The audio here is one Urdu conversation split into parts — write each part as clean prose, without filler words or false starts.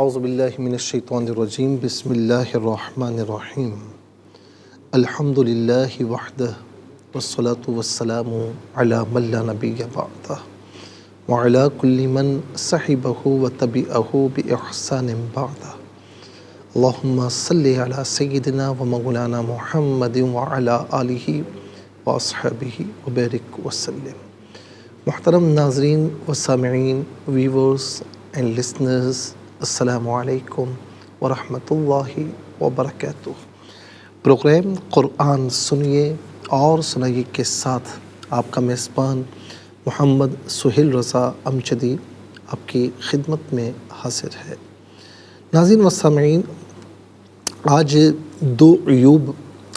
اعوذ باللہ من الشیطان الرجیم بسم اللہ الرحمن الرحیم الحمد للہ وحدہ والصلاة والسلام علی من لا نبی بعدہ وعلی کل من صحبہ وتبعہ بإحسان بعدہ اللہم صلی علی سیدنا و مولانا محمد وعلی آلہ واصحابہ وبارک وسلم۔ محترم ناظرین و سامعین، ویورز اینڈ لسنرز، السلام علیکم ورحمۃ اللہ وبرکاتہ۔ پروگرام قرآن سنیے اور سنائیے کے ساتھ آپ کا میزبان محمد سہیل رضا امجدی آپ کی خدمت میں حاضر ہے۔ ناظرین و سامعین، آج دو عیوب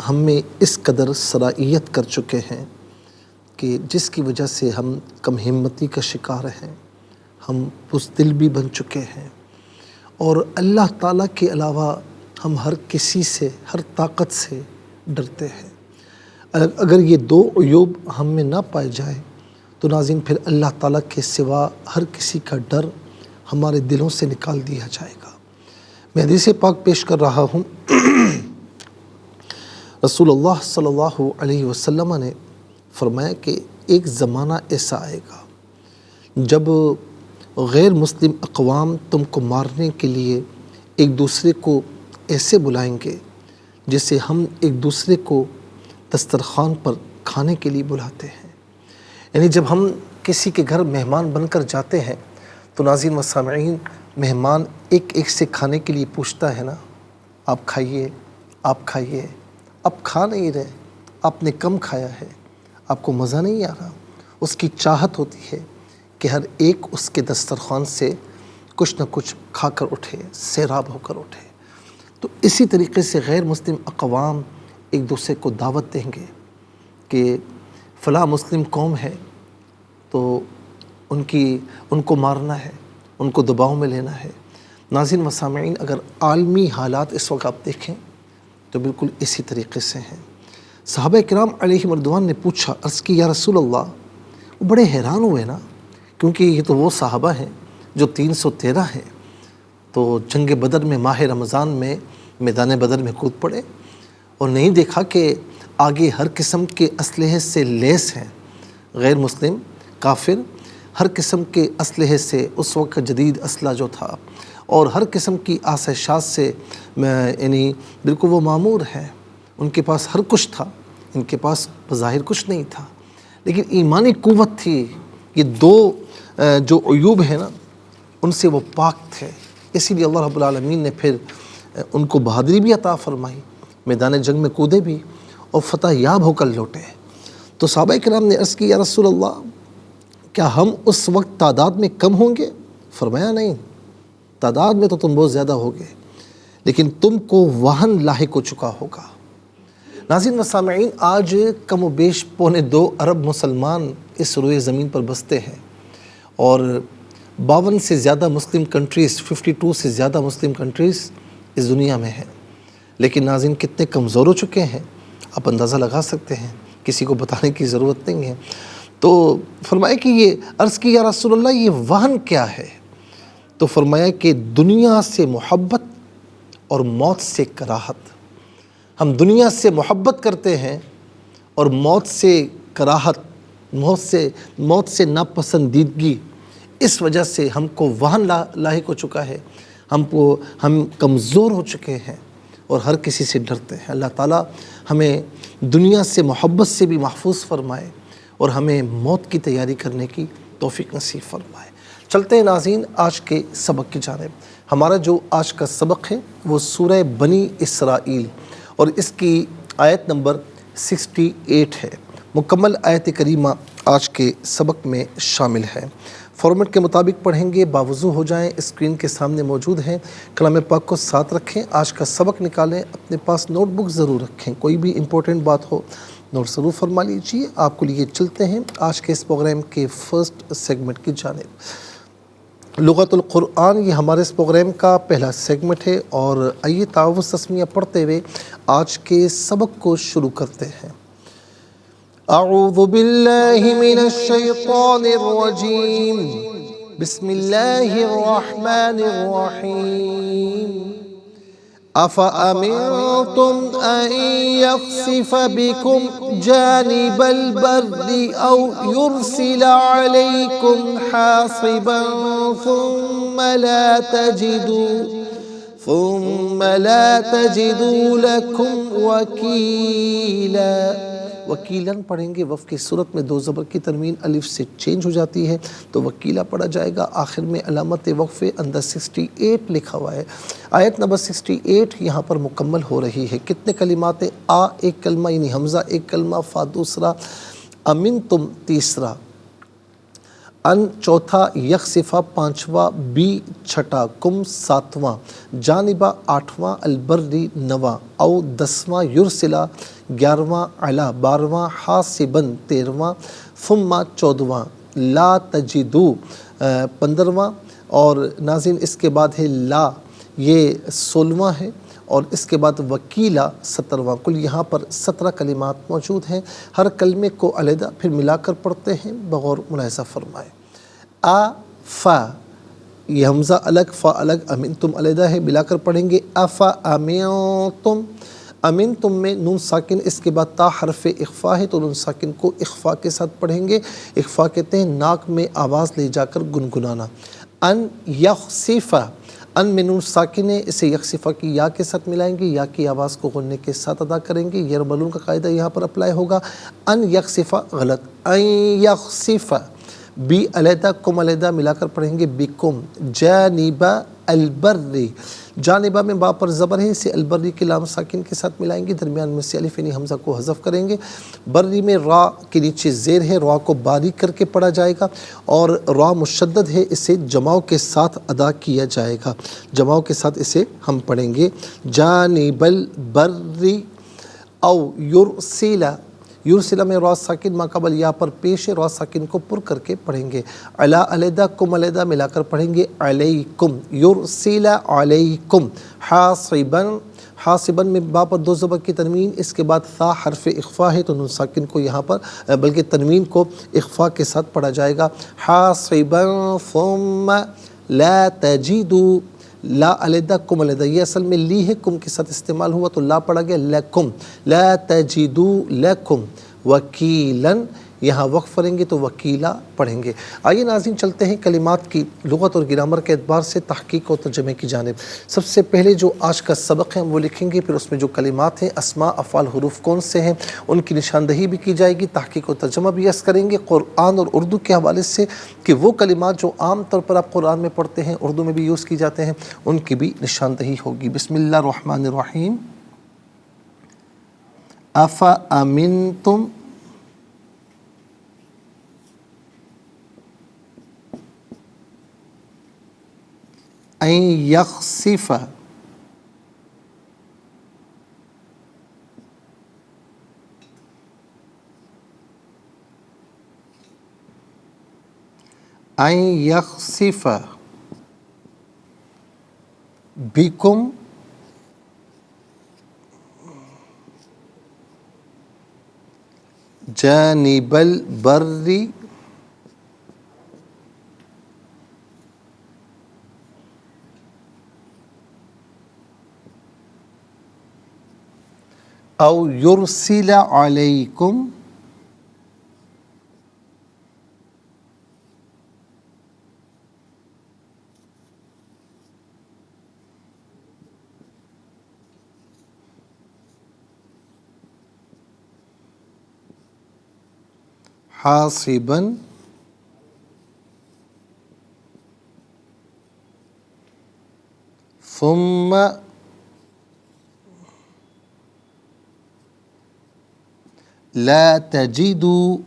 ہم میں اس قدر صلاحیت کر چکے ہیں کہ جس کی وجہ سے ہم کم ہمتی کا شکار ہیں، ہم بزدل بھی بن چکے ہیں، اور اللہ تعالیٰ کے علاوہ ہم ہر کسی سے، ہر طاقت سے ڈرتے ہیں۔ اگر یہ دو عیوب ہم میں نہ پائے جائیں تو ناظرین پھر اللہ تعالیٰ کے سوا ہر کسی کا ڈر ہمارے دلوں سے نکال دیا جائے گا۔ میں حدیث پاک پیش کر رہا ہوں۔ رسول اللہ صلی اللہ علیہ وسلم نے فرمایا کہ ایک زمانہ ایسا آئے گا جب غیر مسلم اقوام تم کو مارنے کے لیے ایک دوسرے کو ایسے بلائیں گے جیسے ہم ایک دوسرے کو دسترخوان پر کھانے کے لیے بلاتے ہیں۔ یعنی جب ہم کسی کے گھر مہمان بن کر جاتے ہیں تو ناظرین و سامعین، مہمان ایک ایک سے کھانے کے لیے پوچھتا ہے نا، آپ کھائیے، آپ کھائیے، آپ کھا نہیں رہے، آپ نے کم کھایا ہے، آپ کو مزہ نہیں آ رہا۔ اس کی چاہت ہوتی ہے کہ ہر ایک اس کے دسترخوان سے کچھ نہ کچھ کھا کر اٹھے، سیراب ہو کر اٹھے۔ تو اسی طریقے سے غیر مسلم اقوام ایک دوسرے کو دعوت دیں گے کہ فلاں مسلم قوم ہے تو ان کو مارنا ہے، ان کو دباؤ میں لینا ہے۔ ناظرین و سامعین، اگر عالمی حالات اس وقت آپ دیکھیں تو بالکل اسی طریقے سے ہیں۔ صحابہ کرام علیہم رضوان نے پوچھا، عرض کی یا رسول اللہ، وہ بڑے حیران ہوئے نا، کیونکہ یہ تو وہ صحابہ ہیں جو 313 ہیں، تو جنگ بدر میں ماہ رمضان میں میدان بدر میں کود پڑے اور نہیں دیکھا کہ آگے ہر قسم کے اسلحے سے لیس ہیں غیر مسلم کافر، ہر قسم کے اسلحے سے، اس وقت جدید اسلحہ جو تھا اور ہر قسم کی آسائشات سے یعنی بالکل وہ معمور ہیں، ان کے پاس ہر کچھ تھا، ان کے پاس بظاہر کچھ نہیں تھا، لیکن ایمانی قوت تھی۔ یہ دو جو عیوب ہیں نا، ان سے وہ پاک تھے، اسی لیے اللہ رب العالمین نے پھر ان کو بہادری بھی عطا فرمائی، میدان جنگ میں کودے بھی اور فتح یاب ہو کر لوٹے۔ تو صحابہ کرام نے عرض کی یا رسول اللہ، کیا ہم اس وقت تعداد میں کم ہوں گے؟ فرمایا نہیں، تعداد میں تو تم بہت زیادہ ہوگے، لیکن تم کو وہن لاحق ہو چکا ہوگا۔ ناظرین و سامعین، آج کم و بیش 2.25 ارب مسلمان اس روئے زمین پر بستے ہیں اور 52 سے زیادہ مسلم کنٹریز، 52 سے زیادہ مسلم کنٹریز اس دنیا میں ہیں، لیکن ناظرین کتنے کمزور ہو چکے ہیں آپ اندازہ لگا سکتے ہیں، کسی کو بتانے کی ضرورت نہیں ہے۔ تو فرمایا کہ یہ عرض کی یا رسول اللہ، یہ وہن کیا ہے؟ تو فرمایا کہ دنیا سے محبت اور موت سے کراہت۔ ہم دنیا سے محبت کرتے ہیں اور موت سے کراہت، موت سے ناپسندیدگی، اس وجہ سے ہم کو وہن لاحق ہو چکا ہے، ہم کمزور ہو چکے ہیں اور ہر کسی سے ڈرتے ہیں۔ اللہ تعالیٰ ہمیں دنیا سے محبت سے بھی محفوظ فرمائے اور ہمیں موت کی تیاری کرنے کی توفیق نصیب فرمائے۔ چلتے ہیں ناظرین آج کے سبق کی جانب۔ ہمارا جو آج کا سبق ہے وہ سورہ بنی اسرائیل اور اس کی آیت نمبر 68 ہے۔ مکمل آیت کریمہ آج کے سبق میں شامل ہے۔ فارمیٹ کے مطابق پڑھیں گے، باوضو ہو جائیں، اسکرین کے سامنے موجود ہیں، کلام پاک کو ساتھ رکھیں، آج کا سبق نکالیں، اپنے پاس نوٹ بک ضرور رکھیں، کوئی بھی امپورٹنٹ بات ہو نوٹ ضرور فرما لیجیے۔ آپ کو لیے چلتے ہیں آج کے اس پروگرام کے فرسٹ سیگمنٹ کی جانب۔ لغت القرآن یہ ہمارے اس پروگرام کا پہلا سیگمنٹ ہے، اور آئیے تعاوض تسمیہ پڑھتے ہوئے آج کے سبق کو شروع کرتے ہیں۔ اعوذ باللہ من الشیطان الرجیم، بسم اللہ الرحمن الرحیم أفأمنتم أن يخسف بكم جانب البر أو يرسل عليكم حاصبا ثم لا تجدوا لكم وكيلا. وکیلاً پڑھیں گے، وف کی صورت میں دو زبر کی تنوین الف سے چینج ہو جاتی ہے تو وکیلا پڑھا جائے گا. آخر میں علامت وقف اندر 68 لکھا ہوا ہے. آیت نمبر 68 یہاں پر مکمل ہو رہی ہے. کتنے کلمات ہیں؟ آ ایک کلمہ یعنی حمزہ ایک کلمہ، فا دوسرا، امن تم تیسرا، ان چوتھا، یخسفہ پانچواں، بی چھٹا، کم ساتواں، جانبہ آٹھواں، البری نواں، او دسواں، یرسلہ گیارہواں، علا بارہواں، حاسبن تیرہواں، ثم چودہواں، لا تجدو 15واں، اور ناظرین اس کے بعد ہے لا، یہ 16واں ہے، اور اس کے بعد وکیلا 17واں. کل یہاں پر 17 کلمات موجود ہیں. ہر کلمے کو علیحدہ پھر ملا کر پڑھتے ہیں، بغور ملاحظہ فرمائے. آ فا، یہ حمزہ الگ، فا الگ، امن تم علیحدہ ہے، ملا کر پڑھیں گے. افا امنتم، امن تم میں نون ساکن، اس کے بعد تا حرف اخفا ہے تو نون ساکن کو اخفا کے ساتھ پڑھیں گے. اخفا کہتے ہیں ناک میں آواز لے جا کر گنگنانا. ان یخسفہ، ان میں نون ساکن ہے، اسے یخسفہ کی یا کے ساتھ ملائیں گے، یا کی آواز کو غننے کے ساتھ ادا کریں گے. یرملون کا قاعدہ یہاں پر اپلائی ہوگا. ان یخسفہ غلط، ان یخسفہ، بی علیحدہ کم علیحدہ ملا کر پڑھیں گے. بکم جانبہ البری، جانبہ میں با پر زبر ہے، اسے البری کے لام ساکن کے ساتھ ملائیں گے، درمیان میں سے الف یعنی حمزہ کو حذف کریں گے. بری میں را کے نیچے زیر ہے، را کو باریک کر کے پڑھا جائے گا، اور را مشدد ہے، اسے جماؤ کے ساتھ ادا کیا جائے گا. جماؤ کے ساتھ اسے ہم پڑھیں گے. جانب البری او یرسلہ، یرسلہ میں را ساکن ما قبل یا پر پیش ہے، را ساکن کو پر کر کے پڑھیں گے. علا علیحدہ کم علیحدہ ملا کر پڑھیں گے. علیکم، یرسلہ علیکم. حاصباً، حاصباً میں با پر دو زبر کی تنوین، اس کے بعد ثا حرف اخفا ہے تو نون ساکن کو یہاں پر بلکہ تنوین کو اخفا کے ساتھ پڑھا جائے گا. حاصباً ثم لا تجدوا، لا علیحدہ کم علیحدہ، یہ اصل میں لی ہے، کم کے ساتھ استعمال ہوا تو لا پڑھا گیا. لکم لا تجدوا لکم وکیلاً، یہاں وقف کریں گے تو وکیلا پڑھیں گے. آئیے ناظرین چلتے ہیں کلمات کی لغت اور گرامر کے اعتبار سے تحقیق اور ترجمے کی جانب. سب سے پہلے جو آج کا سبق ہے ہم وہ لکھیں گے، پھر اس میں جو کلمات ہیں، اسماء، افعال، حروف کون سے ہیں ان کی نشاندہی بھی کی جائے گی، تحقیق و ترجمہ بھی عرض کریں گے قرآن اور اردو کے حوالے سے کہ وہ کلمات جو عام طور پر آپ قرآن میں پڑھتے ہیں، اردو میں بھی یوز کی جاتے ہیں، ان کی بھی نشاندہی ہوگی. بسم اللہ الرحمن الرحیم. افامنتم، ان یخسف، ان یخسف بکم جانب البر او یرسل علیکم حاصبا ثم لا تجدوا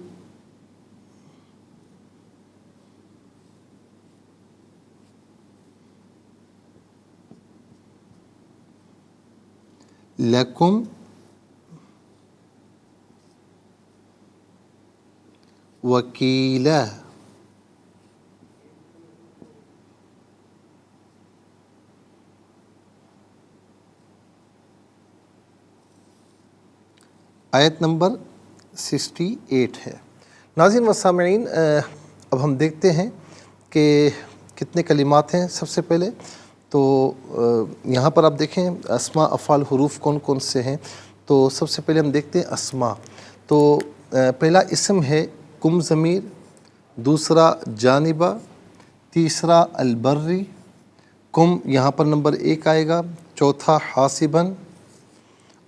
لکم وکیلا. آیت نمبر 68 ہے. ناظرین و سامعین، اب ہم دیکھتے ہیں کہ کتنے کلمات ہیں. سب سے پہلے تو یہاں پر آپ دیکھیں اسماء افعال حروف کون کون سے ہیں. تو سب سے پہلے ہم دیکھتے ہیں اسماء. تو پہلا اسم ہے کم ضمیر، دوسرا جانبہ، تیسرا البری. کم یہاں پر نمبر 1 آئے گا، چوتھا حاسباً،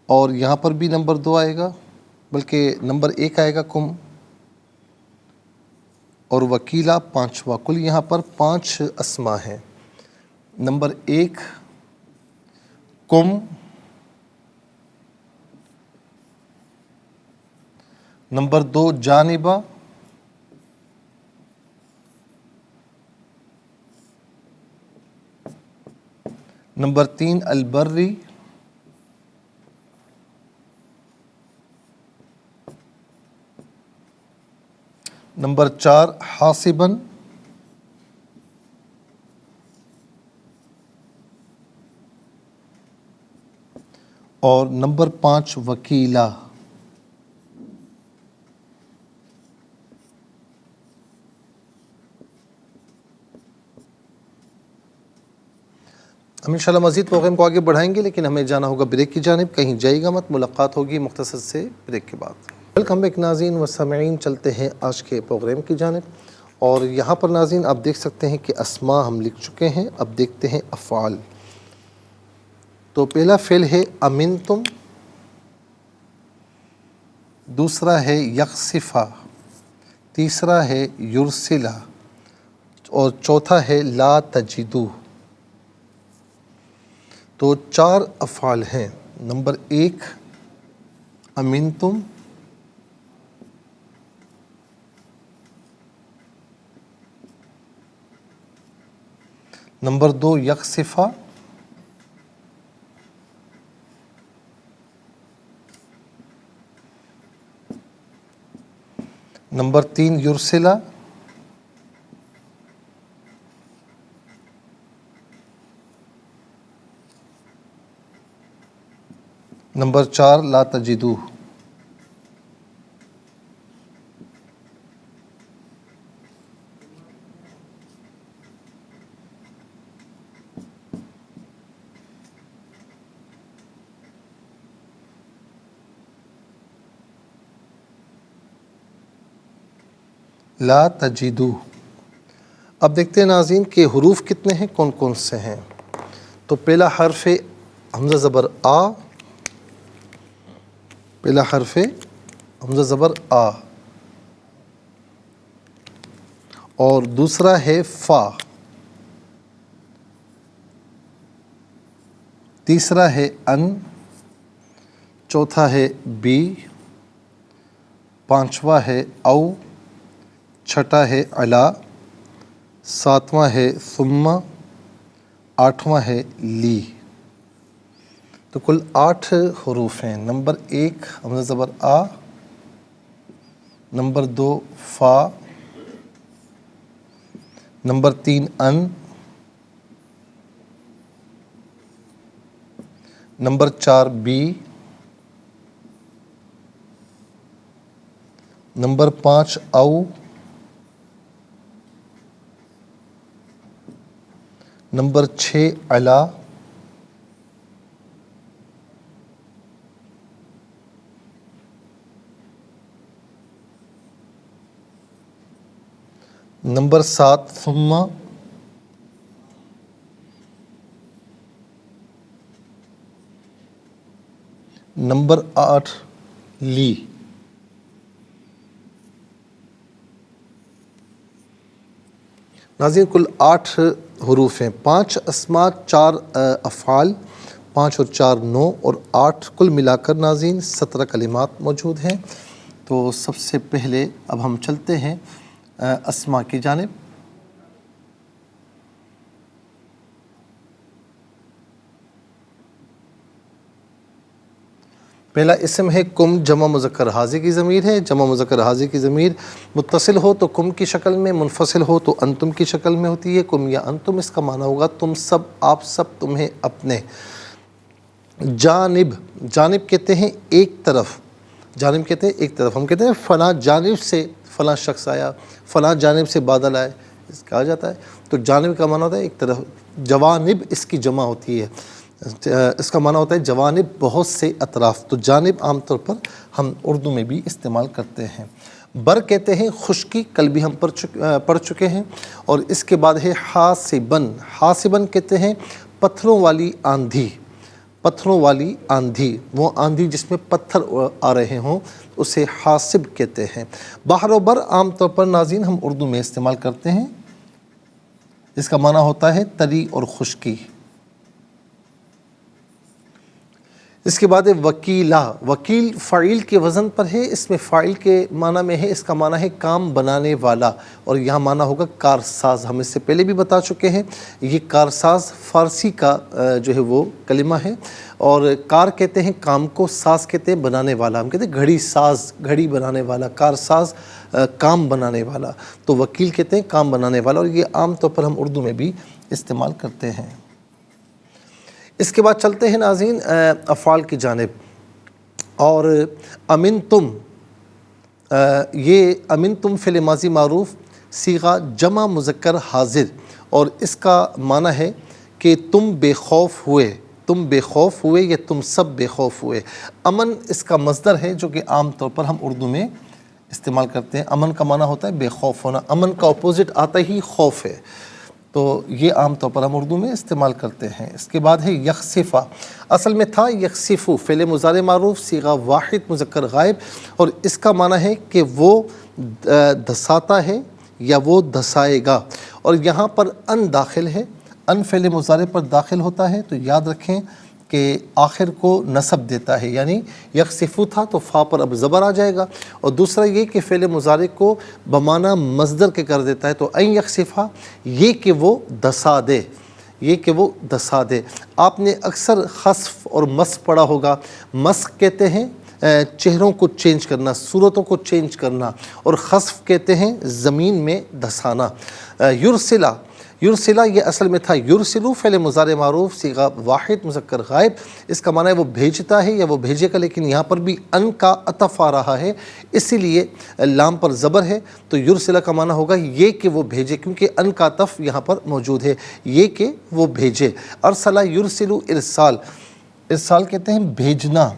اور یہاں پر بھی نمبر 2 آئے گا، بلکہ نمبر 1 آئے گا کم، اور وکیلا پانچواں. کل یہاں پر 5 اسماء ہیں. نمبر 1 کم، نمبر 2 جانبہ، نمبر 3 البری، نمبر 4 حاسباً، اور نمبر 5 وکیلا. ہم انشاءاللہ مزید پروگرام کو آگے بڑھائیں گے، لیکن ہمیں جانا ہوگا بریک کی جانب. کہیں جائے گا مت، ملاقات ہوگی مختصر سے بریک کے بعد. ویلکم بیک ناظرین و سامعین، چلتے ہیں آج کے پروگرام کی جانب. اور یہاں پر ناظرین آپ دیکھ سکتے ہیں کہ اسماء ہم لکھ چکے ہیں. اب دیکھتے ہیں افعال. تو پہلا فعل ہے امنتم، دوسرا ہے یخسفہ، تیسرا ہے یرسلہ، اور چوتھا ہے لا تجدو. تو 4 افعال ہیں. نمبر 1 امنتم، نمبر 2 یخسفہ، نمبر 3 یرسلہ، نمبر 4 لا تجدو. لا تجدو. اب دیکھتے ہیں ناظرین کہ حروف کتنے ہیں، کون کون سے ہیں. تو پہلا حرف حمزہ زبر آ، پہلا حرف حمزہ زبر آ، اور دوسرا ہے فا، تیسرا ہے ان، چوتھا ہے بی، پانچواں ہے او، چھٹا ہے علا، ساتواں ہے ثم، آٹھواں ہے لی. تو کل 8 حروف ہیں. نمبر 1 حمزہ زبر آ، نمبر 2 فا، نمبر 3 ان، نمبر 4 بی، نمبر 5 او، نمبر 6 علا، نمبر 7 ثم، نمبر 8 لی. ناظرین کل 8 حروف ہیں. 5 اسماء، 4 افعال، 5 اور 4 9 اور 8 کل ملا کر ناظرین 17 کلمات موجود ہیں. تو سب سے پہلے اب ہم چلتے ہیں اسماء کی جانب. پہلا اسم ہے کم، جمع مذکر حاضر کی ضمیر ہے. جمع مذکر حاضر کی ضمیر متصل ہو تو کم کی شکل میں، منفصل ہو تو انتم کی شکل میں ہوتی ہے. کم یا انتم اس کا معنی ہوگا تم سب، آپ سب، تمہیں، اپنے. جانب، جانب کہتے ہیں ایک طرف. جانب کہتے ہیں ایک طرف. ہم کہتے ہیں فلاں جانب سے فلاں شخص آیا، فلاں جانب سے بادل آئے. کہا جاتا ہے. تو جانب کا معنی ہوتا ہے ایک طرف، جوانب اس کی جمع ہوتی ہے، اس کا معنی ہوتا ہے جوانب بہت سے اطراف. تو جانب عام طور پر ہم اردو میں بھی استعمال کرتے ہیں. بر کہتے ہیں خشکی، کل بھی ہم پڑھ چکے ہیں. اور اس کے بعد ہے حاسبن. حاسبن کہتے ہیں پتھروں والی آندھی. پتھروں والی آندھی، وہ آندھی جس میں پتھر آ رہے ہوں، اسے حاسب کہتے ہیں. بحر و بر عام طور پر ناظرین ہم اردو میں استعمال کرتے ہیں. اس کا معنی ہوتا ہے تری اور خشکی. اس کے بعد ہے وکیلا. وکیل فاعل کے وزن پر ہے، اس میں فاعل کے معنی میں ہے، اس کا معنی ہے کام بنانے والا، اور یہاں معنی ہوگا کارساز. ہم اس سے پہلے بھی بتا چکے ہیں، یہ کارساز فارسی کا جو ہے وہ کلمہ ہے. اور کار کہتے ہیں کام کو، ساز کہتے ہیں بنانے والا. ہم کہتے ہیں گھڑی ساز، گھڑی بنانے والا. کارساز کام بنانے والا. تو وکیل کہتے ہیں کام بنانے والا، اور یہ عام طور پر ہم اردو میں بھی استعمال کرتے ہیں. اس کے بعد چلتے ہیں ناظرین افعال کی جانب. اور امن تم، یہ امن تم فعل ماضی معروف صیغہ جمع مذکر حاضر، اور اس کا معنی ہے کہ تم بے خوف ہوئے. تم بے خوف ہوئے یا تم سب بے خوف ہوئے. امن اس کا مصدر ہے جو کہ عام طور پر ہم اردو میں استعمال کرتے ہیں. امن کا معنی ہوتا ہے بے خوف ہونا. امن کا اپوزٹ آتا ہی خوف ہے. تو یہ عام طور پر ہم اردو میں استعمال کرتے ہیں. اس کے بعد ہے یخصفہ. اصل میں تھا یخصفو، فعل مضارع معروف صیغہ واحد مذکر غائب، اور اس کا معنی ہے کہ وہ دھساتا ہے یا وہ دھسائے گا. اور یہاں پر ان داخل ہے، ان فعل مضارع پر داخل ہوتا ہے. تو یاد رکھیں کہ آخر کو نصب دیتا ہے، یعنی یخصفو تھا تو فا پر اب زبر آ جائے گا. اور دوسرا یہ کہ فعل مضارع کو بمعنی مصدر کے کر دیتا ہے. تو این یخصفہ، یہ کہ وہ دسا دے، یہ کہ وہ دسا دے. آپ نے اکثر خسف اور مسخ پڑھا ہوگا. مسخ کہتے ہیں چہروں کو چینج کرنا، صورتوں کو چینج کرنا، اور خسف کہتے ہیں زمین میں دھسانا. یرسلہ، یرسلہ یہ اصل میں تھا یرسلو، فعل مضارع معروف صیغہ واحد مذکر غائب. اس کا معنی ہے وہ بھیجتا ہے یا وہ بھیجے گا، لیکن یہاں پر بھی ان کا عطف آ رہا ہے، اسی لیے لام پر زبر ہے. تو یرسلہ کا معنی ہوگا یہ کہ وہ بھیجے، کیونکہ ان کا عطف یہاں پر موجود ہے، یہ کہ وہ بھیجے. ارسلہ یرسلو ارسال. ارسال کہتے ہیں بھیجنا.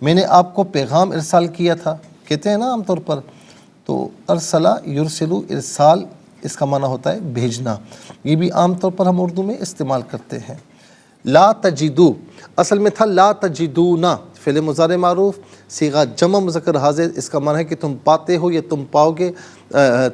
میں نے آپ کو پیغام ارسال کیا تھا کہتے ہیں نا عام طور پر. تو ارسلہ یرسلو ارسال، اس کا معنی ہوتا ہے بھیجنا. یہ بھی عام طور پر ہم اردو میں استعمال کرتے ہیں. لا تجدو، اصل میں تھا لا تجدونا، فعل مضارع معروف صیغہ جمع مذکر حاضر. اس کا معنی ہے کہ تم پاتے ہو یا تم پاؤ گے،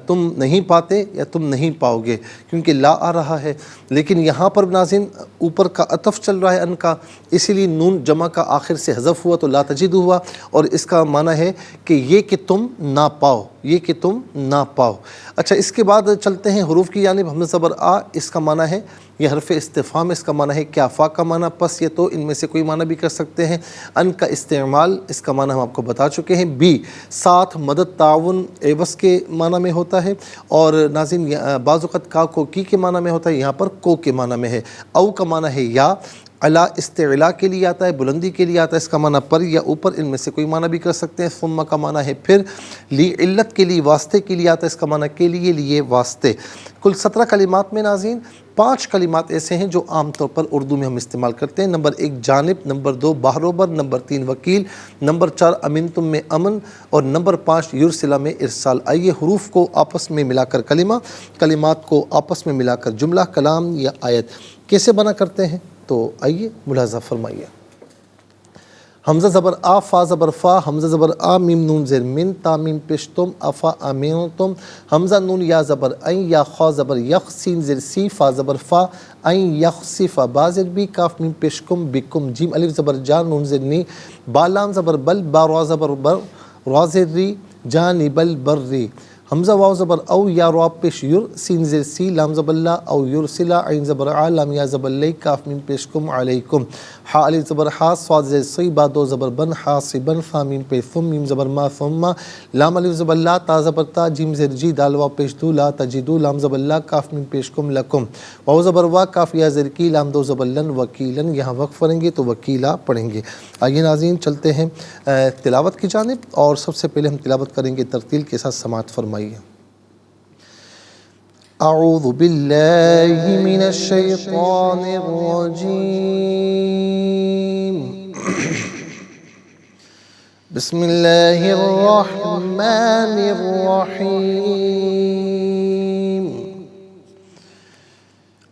تم نہیں پاتے یا تم نہیں پاؤ گے، کیونکہ لا آ رہا ہے. لیکن یہاں پر ناظرین اوپر کا عطف چل رہا ہے ان کا، اسی لیے نون جمع کا آخر سے حذف ہوا تو لا تجدو ہوا. اور اس کا معنی ہے کہ یہ کہ تم نہ پاؤ، یہ کہ تم نہ پاؤ. اچھا، اس کے بعد چلتے ہیں حروف کی جانب. حمزہ زبر آ، اس کا معنی ہے یہ حرف استفہام، اس کا معنی ہے کیا فا کا معنی پس یہ تو، ان میں سے کوئی معنی بھی کر سکتے ہیں. ان کا استعمال، اس کا معنی ہم آپ کو بتا چکے ہیں. بی، ساتھ، مدد، تعاون، عوض کے معنی میں ہوتا ہے. اور ناظرین بعض اوقات کا کو کی کے معنی میں ہوتا ہے، یہاں پر کو کے معنی میں ہے. او کا معنی ہے یا، علا استعلا کے لیے آتا ہے، بلندی کے لیے آتا ہے، اس کا معنی پر یا اوپر، ان میں سے کوئی معنی بھی کر سکتے ہیں. ثم کا معنی ہے پھر. لی علت کے لیے، واسطے کے لیے آتا ہے، اس کا معنی کے لیے واسطے. کل 17 کلمات میں ناظرین 5 کلمات ایسے ہیں جو عام طور پر اردو میں ہم استعمال کرتے ہیں. نمبر 1 جانب، نمبر 2 بحر و بر، نمبر 3 وکیل، نمبر 4 امن تم میں امن، اور نمبر 5 یرسلہ میں ارسال. آئیے حروف کو آپس میں ملا کر کلمہ، کلمات کو آپس میں ملا کر جملہ، کلام یا آیت کیسے بنا کرتے ہیں. تو آئیے ملاحظہ فرمائیے. حمزہ زبر آ، فا زبر فا، حمزہ زبر آ، میم نون زیر من، تا میم پیش تم، افا امین تم. حمزہ نون یا زبر این، یا خا زبر یخ، سین زیر سی، فا زبر فا، این یخصف، با زیر بی، کاف میم پیش کم بکم. جیم الف زبر جا، نون زیر نی، با لام زبر بل، با را زبر بر، را زیر ری، جانب البر. حمزہ واو زبر او، یا را پیش یر، سین زیر سی، لام زبر لا، او یرسلہ، عین زبر ع، لام یا زبر لی، کاف میم پیش کم علیکم. حا الف زبر حا، صاد زیر سی، با دو زبر بن، حاصبن، فا میم پیش ثم، میم زبر ما ثم، لام الف زبر لا، تا زبر تا، جیم زیر جی، دال واو پیش دو، لا تجدو، لام زبر لا، کاف میم پیش کم لکم. واو زبر وا، کاف یا زیر کی، لام دو زبر لن، وکیلن. یہاں وقف پڑھیں گے تو وکیلا پڑھیں گے. آئیے ناظرین چلتے ہیں تلاوت کی جانب، اور سب سے پہلے ہم تلاوت کریں گے ترتیل کے ساتھ. سماعت فرمائیے. اعوذ باللہ من الشیطان الرجیم بسم اللہ الرحمن الرحیم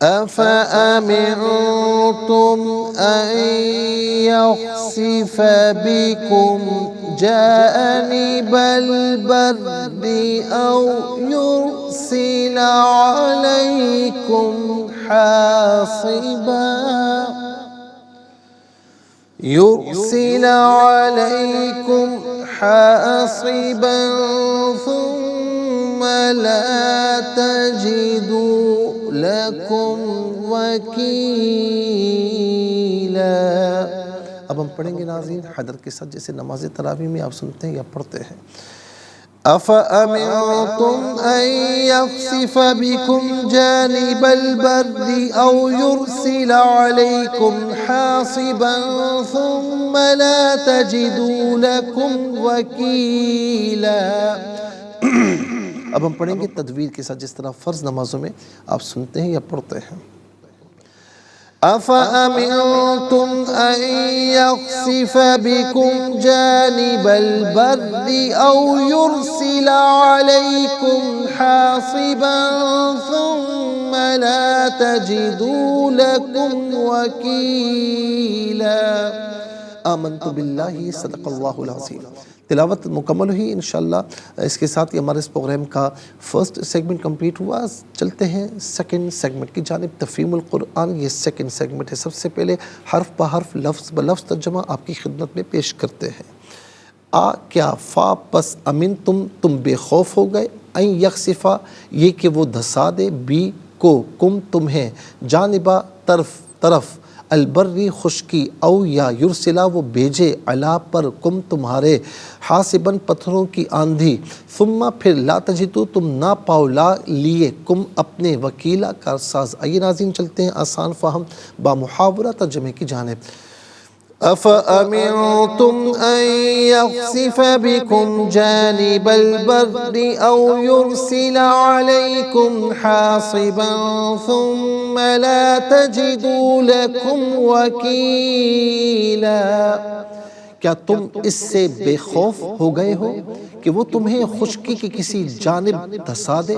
أفأمنتم أن يخسف بكم جانب البر أو يرسل عليكم حاصبا ثم لا تجدوا لکم وکیلا۔ اب ہم پڑھیں گے ناظرین حیدر کے ساتھ، جیسے نماز تراویح میں آپ سنتے ہیں یا پڑھتے ہیں۔ أَفَأَمِنْتُمْ أَنْ يَخْسِفَ بِكُمْ جَانِبَ الْبَرِّ أَوْ يُرْسِلَ عَلَيْكُمْ حَاصِبًا ثُمَّ لَا تَجِدُوا لَكُمْ وَكِيلًا۔ اب ہم پڑھیں گے تدویر کے ساتھ، جس طرح فرض نمازوں میں آپ سنتے ہیں یا پڑھتے ہیں۔ أَفَأَمِنْتُمْ أَنْ يَخْسِفَ بِكُمْ جَانِبَ الْبَرِّ أَوْ يُرْسِلَ عَلَيْكُمْ حَاصِبًا ثُمَّ لَا تَجِدُوا لَكُمْ وَكِيلًا۔ آمنت باللہ، صدق اللہ العظیم۔ تلاوت مکمل ہوئی انشاءاللہ۔ اس کے ساتھ ہی ہمارے اس پروگرام کا فرسٹ سیگمنٹ کمپلیٹ ہوا۔ چلتے ہیں سیکنڈ سیگمنٹ کی جانب۔ تفہیم القرآن یہ سیکنڈ سیگمنٹ ہے۔ سب سے پہلے حرف بحرف لفظ بلفظ ترجمہ آپ کی خدمت میں پیش کرتے ہیں۔ آ کیا، فا پس، امن تم بے خوف ہو گئے، این یخسفا یہ کہ وہ دھسا دے، بی کو کم تمہیں، جانبہ طرف، البری خشکی، او یا یرسلا وہ بھیجے، علا پر کم تمہارے، حاسباً پتھروں کی آندھی، ثم پھر لا تجدو تم نہ پاؤ، لا لیے کم اپنے، وکیلا کارساز۔ آئیے ناظرین چلتے ہیں آسان فہم با محاورہ ترجمے کی جانب۔ أَفَأَمِنْتُمْ أَنْ يَخْسِفَ بِكُمْ جَانِبَ الْبَرِّ أَوْ يُرْسِلَ عَلَيْكُمْ حَاصِبًا ثُمَّ لَا تَجِدُوا لَكُمْ وَكِيلًا۔ کیا تم اس سے بے خوف ہو گئے ہو کہ وہ تمہیں خشکی کی کسی جانب دھسا دے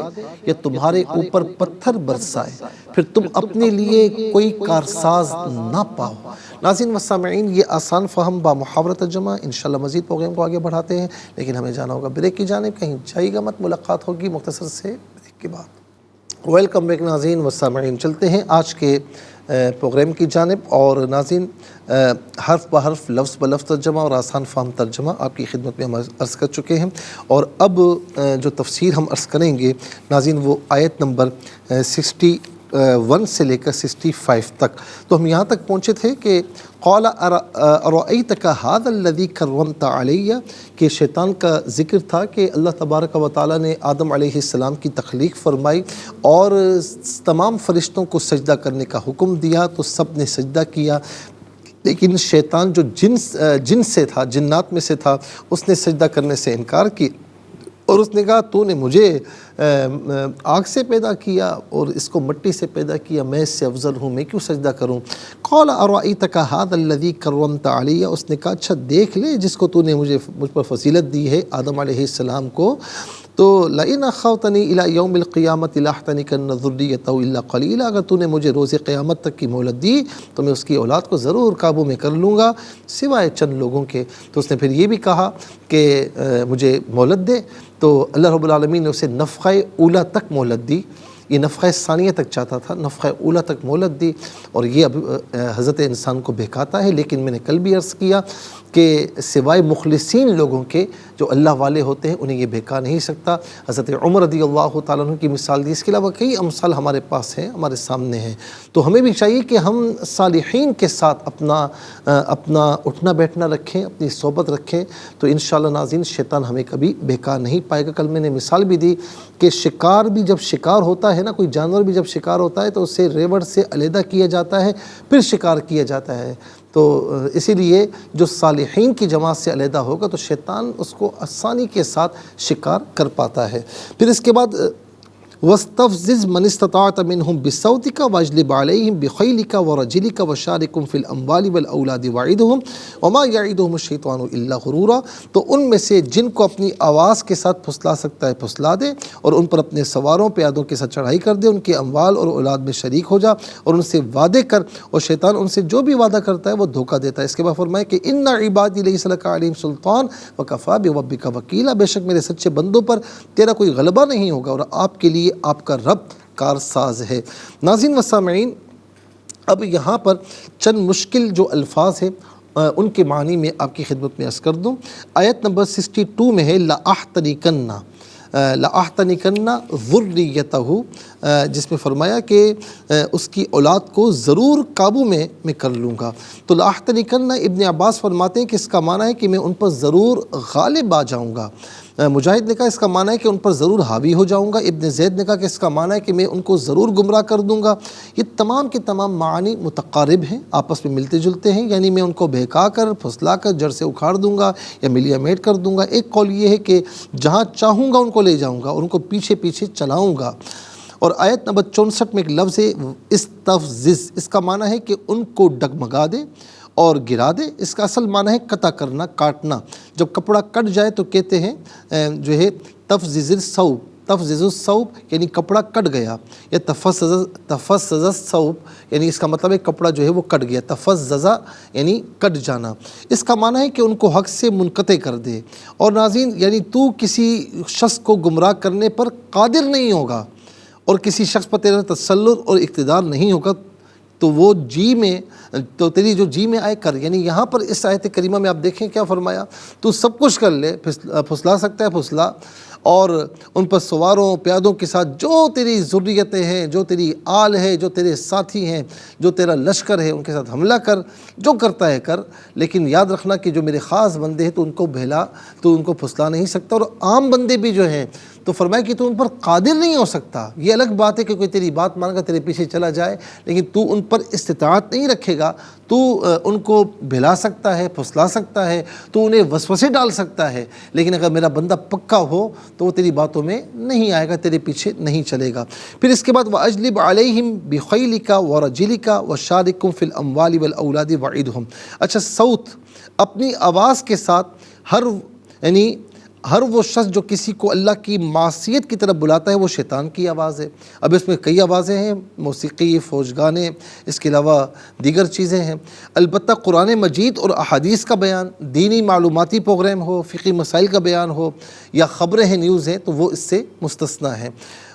یا تمہارے اوپر پتھر برسائے، پھر تم اپنے لیے کوئی کارساز نہ پاؤ۔ ناظرین و سامعین، یہ آسان فہم با محاورہ ترجمہ انشاءاللہ مزید پروگرام کو آگے بڑھاتے ہیں، لیکن ہمیں جانا ہوگا بریک کی جانب، کہیں جائے گا مت، ملاقات ہوگی مختصر سے بریک کے بعد۔ ویلکم بیک ناظرین و سامعین، چلتے ہیں آج کے پروگرام کی جانب، اور ناظرین حرف بحرف لفظ بلفظ ترجمہ اور آسان فہم ترجمہ آپ کی خدمت میں ہم عرض کر چکے ہیں، اور اب جو تفسیر ہم عرض کریں گے ناظرین وہ آیت نمبر 61 سے لے کر 65 تک۔ تو ہم یہاں تک پہنچے تھے کہ قال ارأیتک ھذا الذی کرمت علی، کہ شیطان کا ذکر تھا کہ اللہ تبارک و تعالیٰ نے آدم علیہ السلام کی تخلیق فرمائی اور تمام فرشتوں کو سجدہ کرنے کا حکم دیا، تو سب نے سجدہ کیا، لیکن شیطان جو جن سے تھا، جنات میں سے تھا، اس نے سجدہ کرنے سے انکار کی، اور اس نے کہا تو نے مجھے آگ سے پیدا کیا اور اس کو مٹی سے پیدا کیا، میں اس سے افضل ہوں، میں کیوں سجدہ کروں؟ قال ارأیتک ھذا الذی کرمت علی، اس نے کہا اچھا دیکھ لے جس کو تو نے مجھ پر فضیلت دی ہے، آدم علیہ السلام کو، تو لئن اخرتنی الی یوم القیامۃ لاحتنکن ذریتہ الا قلیلا، اگر تو نے مجھے روز قیامت تک کی مہلت دی تو میں اس کی اولاد کو ضرور قابو میں کر لوں گا سوائے چند لوگوں کے۔ تو اس نے پھر یہ بھی کہا کہ مجھے مہلت دے، تو اللہ رب العالمین نے اسے نفخہ اولیٰ تک مہلت دی، یہ نفخہ ثانیہ تک چاہتا تھا، نفخہ اولیٰ تک مہلت دی، اور یہ اب حضرت انسان کو بہکاتا ہے، لیکن میں نے کل بھی عرض کیا کہ سوائے مخلصین لوگوں کے جو اللہ والے ہوتے ہیں انہیں یہ بہکا نہیں سکتا۔ حضرت عمر رضی اللہ تعالیٰ عنہ کی مثال دی، اس کے علاوہ کئی امثال ہمارے پاس ہیں، ہمارے سامنے ہیں۔ تو ہمیں بھی چاہیے کہ ہم صالحین کے ساتھ اپنا اٹھنا بیٹھنا رکھیں، اپنی صحبت رکھیں، تو انشاءاللہ ناظرین شیطان ہمیں کبھی بہکا نہیں پائے گا۔ کل میں نے مثال بھی دی کہ شکار بھی جب شکار ہوتا ہے نا، کوئی جانور بھی جب شکار ہوتا ہے تو اسے ریوڑ سے علیحدہ کیا جاتا ہے، پھر شکار کیا جاتا ہے، تو اسی لیے جو صالحین کی جماعت سے علیحدہ ہوگا تو شیطان اس کو آسانی کے ساتھ شکار کر پاتا ہے۔ پھر اس کے بعد وَاسْتَفْزِزْ مَنِ اسْتَطَعْتَ مِنْهُمْ بِصَوْتِكَ وَاجْلِبْ عَلَيْهِمْ بِخَيْلِكَ وَرَجِلِكَ وَشَارِكْهُمْ فِي الْأَمْوَالِ وَالْأَوْلَادِ وَعِدْهُمْ وَمَا يَعِدُهُمُ الشَّيْطَانُ إِلَّا غُرُورًا۔ تو ان میں سے جن کو اپنی آواز کے ساتھ پھسلا سکتا ہے پھسلا دے، اور ان پر اپنے سواروں پیادوں کے ساتھ چڑھائی کر دے، ان کے اموال اور اولاد میں شریک ہو جا اور ان سے وعدے کر، اور شیطان ان سے جو بھی وعدہ کرتا ہے وہ دھوکہ دیتا ہے۔ اس کے بعد فرمائے کہ ان عبادی لیس لک علیہم سلطان وکفی بربک وکیلا، بے شک میرے سچے بندوں پر تیرا کوئی غلبہ نہیں ہوگا اور آپ کے لیے آپ کا رب کارساز ہے۔ ناظرین و سامعین، اب یہاں پر چند مشکل جو الفاظ ہیں ان کے معنی میں آپ کی خدمت میں عرض کر دوں۔ آیت نمبر 62 میں ہے لَأَحْتَنِكَنَّ ذُرِّيَّتَهُ، جس میں فرمایا کہ اس کی اولاد کو ضرور قابو میں کر لوں گا۔ تو لَأَحْتَنِكَنَّ، ابن عباس فرماتے ہیں کہ اس کا معنی ہے کہ میں ان پر ضرور غالب آ جاؤں گا۔ مجاہد نے کہا اس کا معنی ہے کہ ان پر ضرور حاوی ہو جاؤں گا۔ ابن زید نے کہا کہ اس کا معنی ہے کہ میں ان کو ضرور گمراہ کر دوں گا۔ یہ تمام کے تمام معانی متقارب ہیں، آپس میں ملتے جلتے ہیں، یعنی میں ان کو بہکا کر پھسلا کر جڑ سے اکھاڑ دوں گا یا ملیا میٹ کر دوں گا۔ ایک قول یہ ہے کہ جہاں چاہوں گا ان کو لے جاؤں گا اور ان کو پیچھے پیچھے چلاؤں گا۔ اور آیت نمبر 64 میں ایک لفظ ہے استفزز، اس کا معنی ہے کہ ان کو ڈگمگا دے اور گرا دے۔ اس کا اصل معنی ہے قطع کرنا، کاٹنا۔ جب کپڑا کٹ جائے تو کہتے ہیں جو ہے تفزز الثوب، تفزز الثوب یعنی کپڑا کٹ گیا، یا تفزز الثوب یعنی اس کا مطلب ہے کپڑا جو ہے وہ کٹ گیا، تفزز یعنی کٹ جانا۔ اس کا معنی ہے کہ ان کو حق سے منقطع کر دے۔ اور ناظرین، یعنی تو کسی شخص کو گمراہ کرنے پر قادر نہیں ہوگا اور کسی شخص پر تیرا تسلط اور اقتدار نہیں ہوگا، تو وہ تو تیری جو جی میں آئے کر۔ یعنی یہاں پر اس آیت کریمہ میں آپ دیکھیں کیا فرمایا، تو سب کچھ کر لے، پھسلا سکتا ہے پھسلا، اور ان پر سواروں پیادوں کے ساتھ جو تیری ذریتیں ہیں، جو تیری آل ہے، جو تیرے ساتھی ہیں، جو تیرا لشکر ہے، ان کے ساتھ حملہ کر، جو کرتا ہے کر، لیکن یاد رکھنا کہ جو میرے خاص بندے ہیں تو ان کو پھسلا نہیں سکتا۔ اور عام بندے بھی جو ہیں تو فرمایا کہ تو ان پر قادر نہیں ہو سکتا۔ یہ الگ بات ہے کہ کوئی تیری بات مان کر تیرے پیچھے چلا جائے، لیکن تو ان پر استطاعت نہیں رکھے گا۔ تو ان کو بھلا سکتا ہے، پھسلا سکتا ہے، تو انہیں وسوسے ڈال سکتا ہے، لیکن اگر میرا بندہ پکا ہو تو وہ تیری باتوں میں نہیں آئے گا، تیرے پیچھے نہیں چلے گا۔ پھر اس کے بعد وَأَجْلِبْ عَلَيْهِمْ بِخَيْلِكَ وَرَجِلِكَ وَشَارِكْهُمْ فِي الْأَمْوَالِ وَالْأَوْلَادِ وَعِدْهُمْ۔ اچھا، صوت، اپنی آواز کے ساتھ ہر وہ شخص جو کسی کو اللہ کی معصیت کی طرف بلاتا ہے وہ شیطان کی آواز ہے۔ اب اس میں کئی آوازیں ہیں، موسیقی، فوج گانے، اس کے علاوہ دیگر چیزیں ہیں۔ البتہ قرآن مجید اور احادیث کا بیان، دینی معلوماتی پروگرام ہو، فقہی مسائل کا بیان ہو، یا خبریں ہیں، نیوز ہیں، تو وہ اس سے مستثنیٰ ہیں۔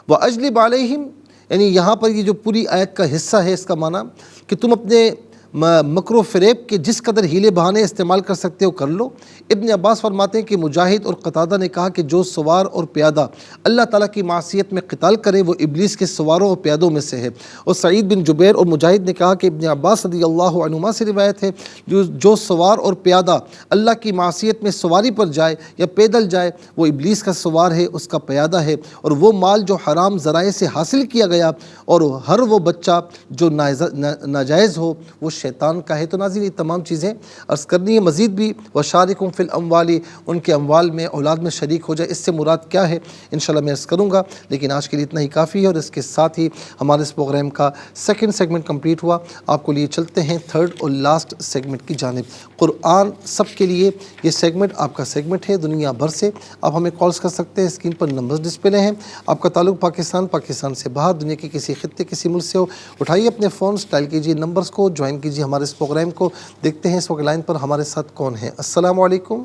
وَأَجْلِبْ عَلَيْهِمْ، یعنی یہاں پر یہ جو پوری آیت کا حصہ ہے، اس کا معنی کہ تم اپنے مکر و فریب کے جس قدر ہیلے بہانے استعمال کر سکتے ہو کر لو۔ ابن عباس فرماتے ہیں کہ مجاہد اور قتادہ نے کہا کہ جو سوار اور پیادہ اللہ تعالیٰ کی معصیت میں قتال کرے وہ ابلیس کے سواروں اور پیادوں میں سے ہے۔ اور سعید بن جبیر اور مجاہد نے کہا کہ ابن عباس رضی اللہ عنہما سے روایت ہے جو سوار اور پیادہ اللہ کی معصیت میں سواری پر جائے یا پیدل جائے وہ ابلیس کا سوار ہے، اس کا پیادہ ہے۔ اور وہ مال جو حرام ذرائع سے حاصل کیا گیا اور ہر وہ بچہ جو ناجائز ہو وہ شیطان کا ہے۔ تو ناظرین، یہ تمام چیزیں عرض کرنی ہے۔ مزید بھی وَشَارِكُمْ فِي الْأَمْوَالِ، ان کے اموال میں، اولاد میں شریک ہو جائے، اس سے مراد کیا ہے انشاءاللہ میں عرض کروں گا، لیکن آج کے لیے اتنا ہی کافی ہے۔ اور اس کے ساتھ ہی ہمارے اس پروگرام کا سیکنڈ سیگمنٹ کمپلیٹ ہوا۔ آپ کو لیے چلتے ہیں تھرڈ اور لاسٹ سیگمنٹ کی جانب، قرآن سب کے لیے۔ یہ سیگمنٹ آپ کا سیگمنٹ ہے، دنیا بھر سے آپ ہمیں کالز کر سکتے ہیں، اسکرین پر نمبرز ڈسپلے ہیں۔ آپ کا تعلق پاکستان سے باہر، دنیا کے کسی خطے، کسی ملک سے ہو، اٹھائیے اپنے فونز، ڈائل کیجیے نمبرز کو، جوائن کیجیے ہمارے اس پروگرام کو۔ دیکھتے ہیں اس وقت لائن پر ہمارے ساتھ کون ہے۔ السلام علیکم۔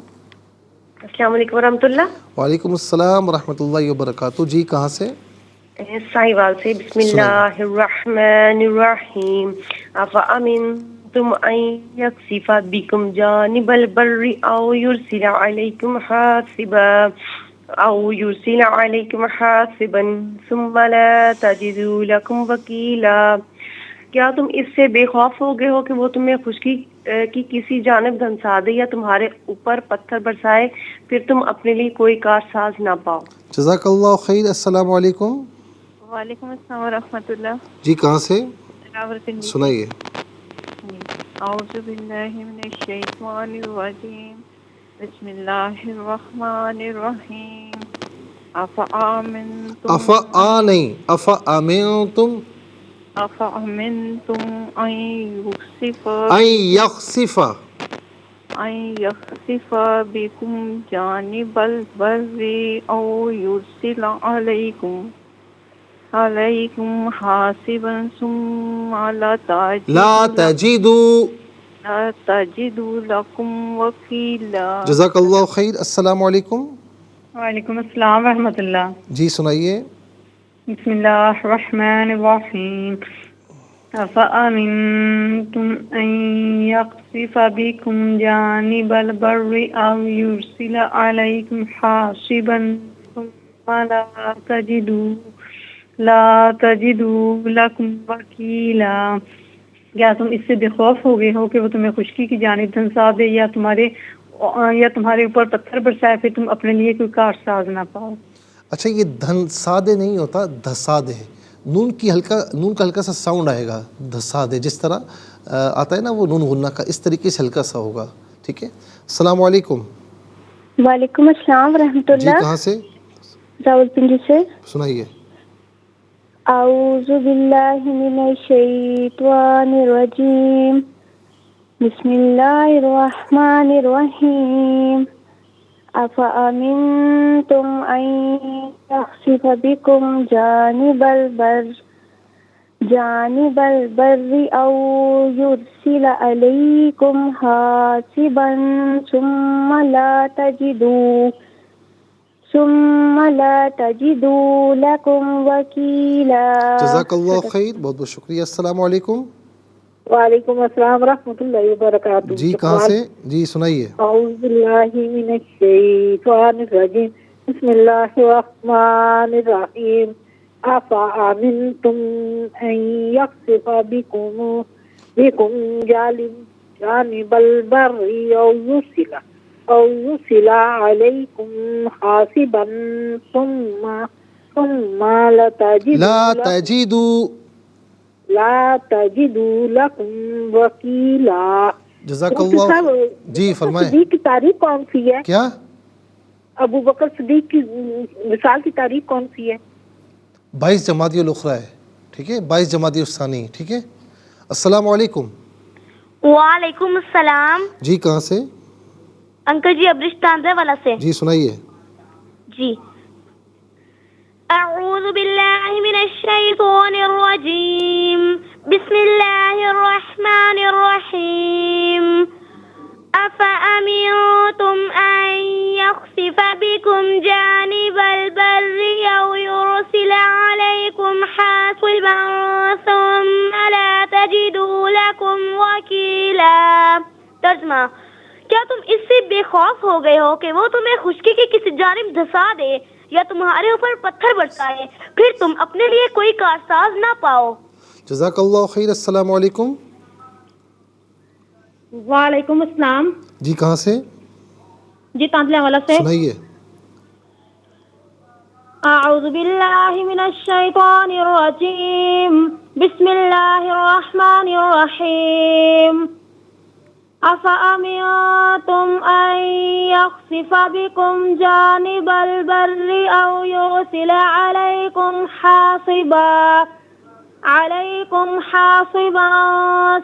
السلام علیکم ورحمۃ اللہ۔ وعلیکم السلام ورحمۃ اللہ وبرکاتہ۔ جی کہاں سے؟ ساہیوال سے۔ بسم اللہ الرحمن الرحیم۔ افامنتم ان یخسف بکم جانب البر او یرسل علیکم حاصبا ثم لا تجدوا لکم وکیلا۔ کیا تم اس سے بے خوف ہو گئے ہو کہ وہ تمہیں خشکی کی کسی جانب دھنسا دے یا تمہارے اوپر پتھر برسائے، پھر تم اپنے لیے کوئی کارساز نہ پاؤ۔ جزاک اللہ خیر۔ السلام علیکم۔ وعلیکم السلام ورحمۃ اللہ۔ جی کہاں سے؟ راولپنڈی۔ سنائیے۔ اعوذ باللہ من الشیطان الرجیم، بسم اللہ الرحمن الرحیم۔ أفأمنتم افا نہیں افامنتم أفأمنتم أن يخسف ان یخسف بكم جانب البر أو يرسل عليكم حاسبا ثم لا تجدوا لا تجدوا لكم وكيلا. جزاک اللہ خیر. السلام علیکم. وعلیکم السلام ورحمۃ اللہ. جی سنائیے. بسم اللہ الرحمن الرحیم. افأمنتم ان یخسف بکم جانب البر او یرسل علیکم حاصبا ثم لا تجدوا لکم وکیلا. کیا تم اس سے بے خوف ہو گئے ہو کہ وہ تمہیں خشکی کی جانب دھنسا دے یا تمہارے اوپر پتھر برسائے پھر تم اپنے لیے کوئی کارساز نہ پاؤ. اچھا یہ دھنسادے نہیں ہوتا دھسادے. نون کا ہلکا سا ساؤنڈ آئے گا دھسادے، جس طرح آتا ہے نا وہ نون غنہ کا، اس طریقے سے ہلکا سا ہوگا. ٹھیک ہے. السلام علیکم. وعلیکم السلام ورحمۃ جی اللہ. کہاں سے؟ راولپنڈی سے. سنائیے. اعوذ باللہ من الشیطان الرجیم. بسم اللہ الرحمن الرحیم. افأمنتم ان یخسف بکم جانب البر او یرسل علیکم حاسبا ثم لا تجدوا لکم وکیلا. جزاک اللہ خیر. بہت بہت شکریہ. السلام علیکم. وعلیکم السلام ورحمۃ اللہ وبرکاتہ. جی کہاں سے؟ جی سنائیے. اعوذ باللہ من الشیطان الرجیم. بسم اللہ الرحمن الرحیم. افأمنتم ان یخسف بکم جانب البر او یرسل علیکم حاسبا ثم لا تجدوا لکم وکیلا. جزاک اللہ. جی فرمائیں. صدیق کی تاریخ کون سی ہے؟ کیا؟ ابو بکر صدیق کی مثال کی تاریخ کون سی ہے؟ 22 جمادی الاخری ہے. ٹھیک ہے. 22 جمادی الثانی. ٹھیک ہے. السلام علیکم. وعلیکم السلام. جی کہاں سے؟ انکل جی ابرشتان والا سے. جی سنائیے. جی اعوذ باللہ من الشیطان الرجیم. بسم اللہ الرحمن الرحیم. افأمنتم ان یخسف بکم جانب البر او یرسل علیکم حاصبا ثم لا تجدوا لکم وکیلا. ترجمہ: کیا تم اس سے بے خوف ہو گئے ہو کہ وہ تمہیں خشکی کی کسی جانب دھسا دے یا تمہارے اوپر پتھر برسائے پھر تم اپنے لیے کوئی کارساز نہ پاؤ. جزاک اللہ خیر. السلام علیکم. وعلیکم السلام. جی کہاں سے؟ جی تانتلے والا سے. سنائیے. اعوذ باللہ من الشیطان الرجیم. بسم اللہ الرحمن الرحیم. افأمنتم ان یخسف بکم جانب البر او یرسل علیکم حاصبا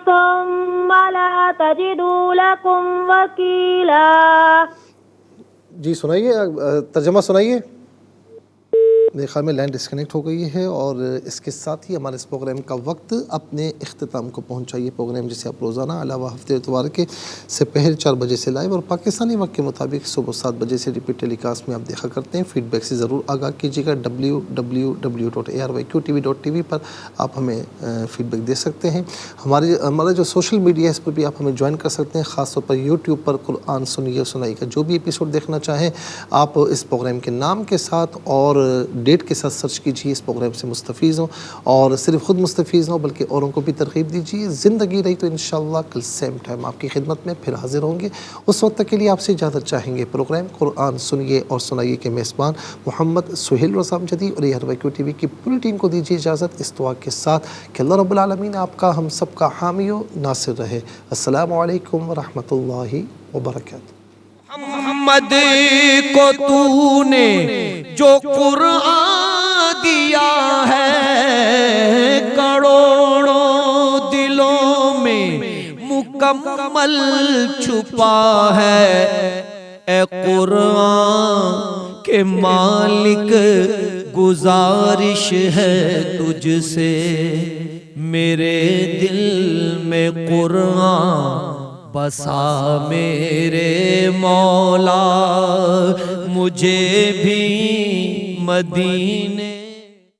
ثم لا تجدوا لکم وکیلا. جی سنائیے. ترجمہ سنائیے. میرے خیال میں لائن ڈسکنیکٹ ہو گئی ہے اور اس کے ساتھ ہی ہمارے اس پروگرام کا وقت اپنے اختتام کو پہنچا. یہ پروگرام جسے آپ روزانہ علاوہ ہفتے اتوار کے سپہر 4 بجے سے لائیو اور پاکستانی وقت کے مطابق صبح 7 بجے سے ریپیٹ ٹیلی کاسٹ میں آپ دیکھا کرتے ہیں. فیڈ بیک سے ضرور آگاہ کیجیے گا. www.arYQTV.tv پر آپ ہمیں فیڈ بیک دے سکتے ہیں. ہمارا جو سوشل میڈیا ہے اس پر بھی آپ ہمیں جوائن کر سکتے ہیں. خاص طور پر یوٹیوب پر قرآن سنیے اور سنائی کا جو بھی ایپیسوڈ دیکھنا چاہیں آپ اس پروگرام کے نام کے ساتھ اور ڈیٹ کے ساتھ سرچ کیجیے. اس پروگرام سے مستفیض ہوں اور صرف خود مستفیض ہوں بلکہ اوروں کو بھی ترغیب دیجیے. زندگی رہی تو انشاءاللہ کل سیم ٹائم آپ کی خدمت میں پھر حاضر ہوں گے. اس وقت تک کے لیے آپ سے اجازت چاہیں گے. پروگرام قرآن سنیے اور سنائیے کے میزبان محمد سہیل رضا امجدی اور ARYQ TV کی پوری ٹیم کو دیجیے اجازت اس دعا کے ساتھ کہ اللہ رب العالمین آپ کا ہم سب کا حامی و ناصر رہے. السلام علیکم ورحمۃ اللہ وبرکاتہ. محمد کو تو نے جو قرآن دیا ہے کروڑوں دلوں میں مکمل چھپا ہے، اے قرآن کے مالک گزارش ہے تجھ سے، میرے دل میں قرآن بسا میرے مولا، مجھے بھی مدینے